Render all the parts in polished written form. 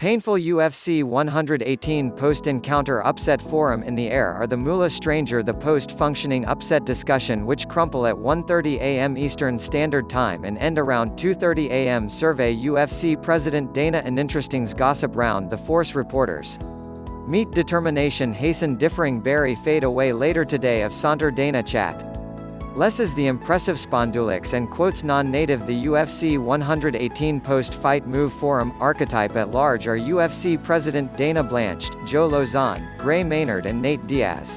Painful UFC 118 post-encounter upset forum in the air are the Moolah Stranger the post-functioning upset discussion which crumple at 1:30 a.m. Eastern Standard Time and end around 2:30 a.m. Survey UFC President Dana and Interesting's gossip round the force reporters. Meet determination hasten differing Barry fade away later today of Saunter Dana chat. Less is the impressive Spondulix and quotes non-native the UFC 118 post-fight move forum archetype at large are UFC President Dana Blanched, Joe Lauzon, Gray Maynard and Nate Diaz.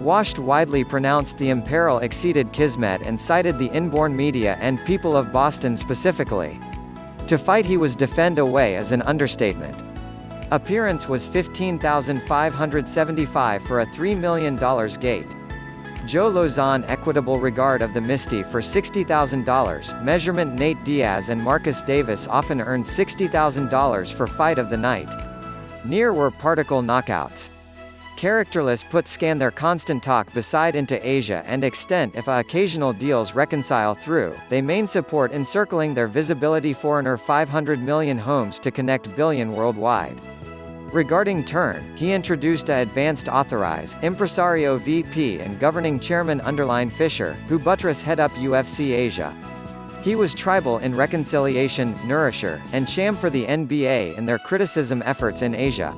Washed widely pronounced the imperil exceeded Kismet and cited the inborn media and people of Boston specifically. To fight he was defend away is an understatement. Appearance was $15,575 for a $3 million gate. Joe Lauzon equitable regard of the Misty for $60,000, measurement Nate Diaz and Marcus Davis often earned $60,000 for fight of the night. Near were particle knockouts. Characterless put scan their constant talk beside into Asia and extent if a occasional deals reconcile through, they main support encircling their visibility foreigner 500 million homes to connect billion worldwide. Regarding turn, he introduced a advanced authorize, impresario VP and governing chairman underline Fisher, who buttress head up UFC Asia. He was tribal in reconciliation, nourisher, and sham for the NBA in their criticism efforts in Asia.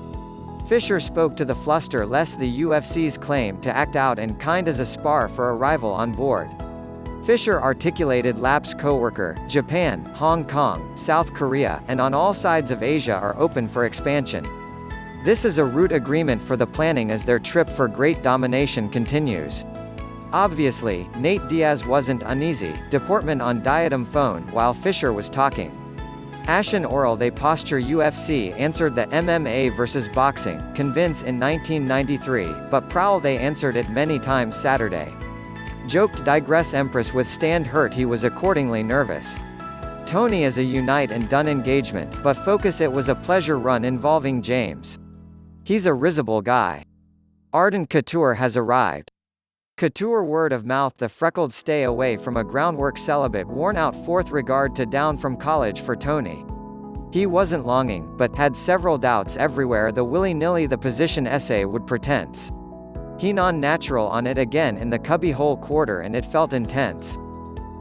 Fisher spoke to the fluster lest the UFC's claim to act out and kind as a spar for a rival on board. Fisher articulated Lap's co-worker, Japan, Hong Kong, South Korea, and on all sides of Asia are open for expansion. This is a root agreement for the planning as their trip for great domination continues. Obviously, Nate Diaz wasn't uneasy, deportment on diadem phone while Fisher was talking. Ashen oral they posture UFC answered the MMA versus boxing, convince in 1993, but prowl they answered it many times Saturday. Joked digress Empress withstand hurt he was accordingly nervous. Tony is a unite and done engagement, but focus it was a pleasure run involving James. He's a risible guy. Ardent Couture has arrived. Couture word of mouth the freckled stay away from a groundwork celibate worn out fourth regard to down from college for Tony. He wasn't longing, but had several doubts everywhere the willy-nilly the position essay would pretense. He non-natural on it again in the cubbyhole quarter and it felt intense.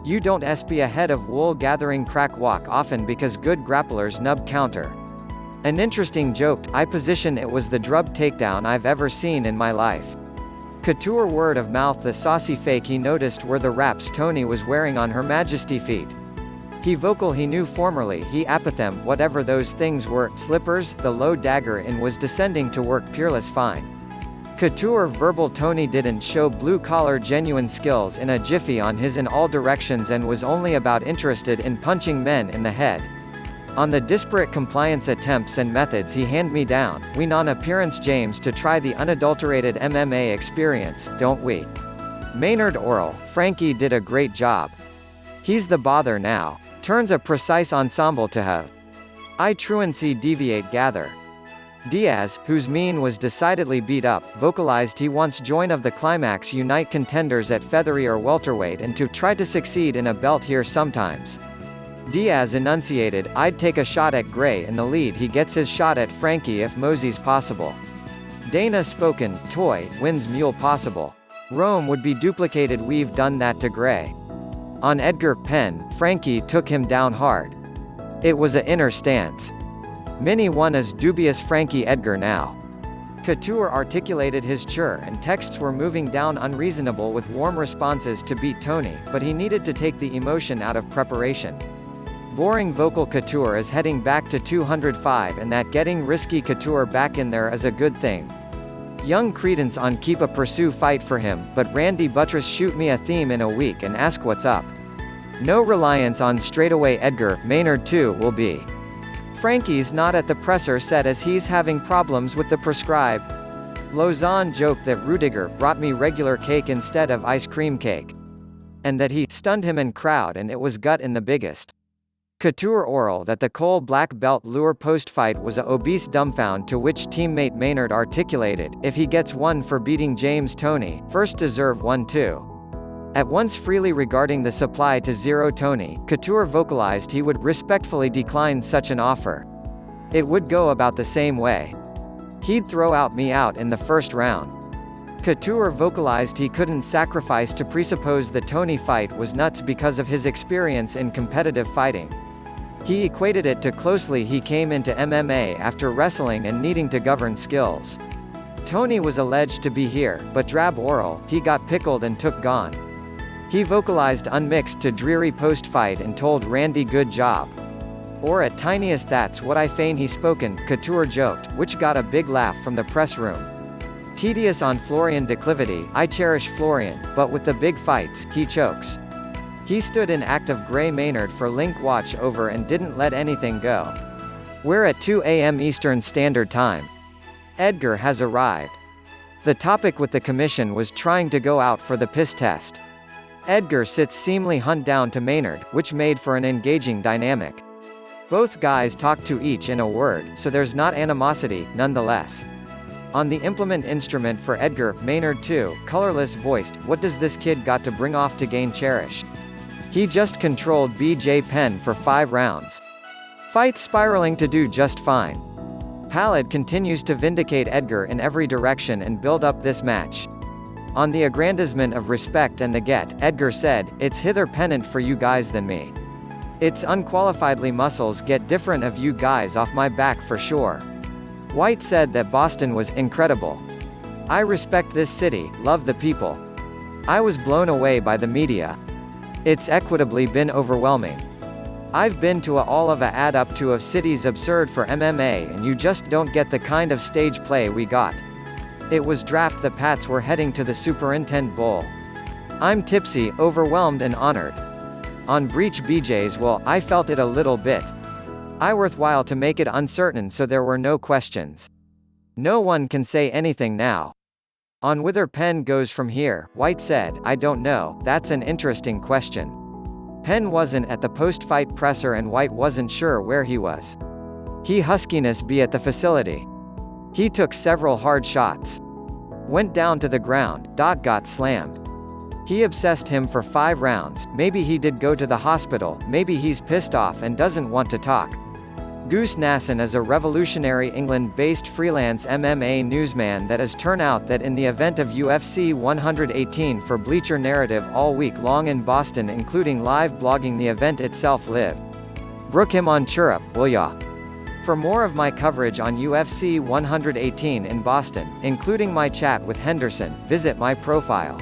You don't be ahead of wool gathering crack walk often because good grapplers nub counter. An interesting joked, I position it was the drub takedown I've ever seen in my life. Couture word of mouth the saucy fake he noticed were the wraps Tony was wearing on Her Majesty feet. He vocal he knew formerly he apathem whatever those things were, slippers, the low dagger in was descending to work peerless fine. Couture verbal Tony didn't show blue-collar genuine skills in a jiffy on his in all directions and was only about interested in punching men in the head. On the disparate compliance attempts and methods he hand me down, we non-appearance James to try the unadulterated MMA experience, don't we? Maynard oral, Frankie did a great job. He's the bother now. Turns a precise ensemble to have. I truancy deviate gather. Diaz, whose mien was decidedly beat up, vocalized he wants join of the climax unite contenders at feathery or welterweight and to try to succeed in a belt here sometimes. Diaz enunciated, I'd take a shot at Gray in the lead he gets his shot at Frankie if Mosey's possible. Dana spoken, toy, wins mule possible. Rome would be duplicated we've done that to Gray. On Edgar Penn, Frankie took him down hard. It was a inner stance. Mini one is dubious Frankie Edgar now. Couture articulated his chur and texts were moving down unreasonable with warm responses to beat Tony, but he needed to take the emotion out of preparation. Boring vocal Couture is heading back to 205 and that getting risky Couture back in there is a good thing. Young credence on keep a pursue fight for him, but Randy Buttress shoot me a theme in a week and ask what's up. No reliance on straightaway Edgar, Maynard too will be. Frankie's not at the presser set as he's having problems with the prescribe. Lauzon joked that Rudiger brought me regular cake instead of ice cream cake. And that he stunned him in crowd and it was gut in the biggest. Couture oral that the Cole black belt lure post-fight was a obese dumbfound to which teammate Maynard articulated, if he gets one for beating James Tony, first deserve one too. At once freely regarding the supply to zero Tony, Couture vocalized he would respectfully decline such an offer. It would go about the same way. He'd throw me out in the first round. Couture vocalized he couldn't sacrifice to presuppose the Tony fight was nuts because of his experience in competitive fighting. He equated it to closely he came into MMA after wrestling and needing to govern skills. Tony was alleged to be here, but drab oral, he got pickled and took gone. He vocalized unmixed to dreary post-fight and told Randy good job. Or at tiniest that's what I feign he spoken, Couture joked, which got a big laugh from the press room. Tedious on Florian declivity, I cherish Florian, but with the big fights, he chokes. He stood in active Gray Maynard for Link watch over and didn't let anything go. We're at 2 a.m. Eastern Standard Time. Edgar has arrived. The topic with the commission was trying to go out for the piss test. Edgar sits seemingly hunt down to Maynard, which made for an engaging dynamic. Both guys talk to each in a word, so there's not animosity, nonetheless. On the implement instrument for Edgar, Maynard too, colorless voiced, what does this kid got to bring off to gain cherish? He just controlled BJ Penn for 5 rounds. Fight spiraling to do just fine. Pallid continues to vindicate Edgar in every direction and build up this match. On the aggrandizement of respect and the get, Edgar said, it's hither pennant for you guys than me. It's unqualifiedly muscles get different of you guys off my back for sure. White said that Boston was incredible. I respect this city, love the people. I was blown away by the media. It's equitably been overwhelming. I've been to all of a add up to of cities absurd for MMA and you just don't get the kind of stage play we got. It was draft the Pats were heading to the Superintendent Bowl. I'm tipsy, overwhelmed and honored. On Breach BJ's well, I felt it a little bit. I worthwhile to make it uncertain so there were no questions. No one can say anything now. On whither Penn goes from here, White said, I don't know, that's an interesting question. Penn wasn't at the post-fight presser and White wasn't sure where he was. He huskiness be at the facility. He took several hard shots. Went down to the ground, got slammed. He obsessed him for 5 rounds, maybe he did go to the hospital, maybe he's pissed off and doesn't want to talk. Goose Nasson is a revolutionary England-based freelance MMA newsman that has turned out that in the event of UFC 118 for Bleacher Narrative all week long in Boston including live blogging the event itself live. Brook him on Chirrup, will ya? For more of my coverage on UFC 118 in Boston, including my chat with Henderson, visit my profile.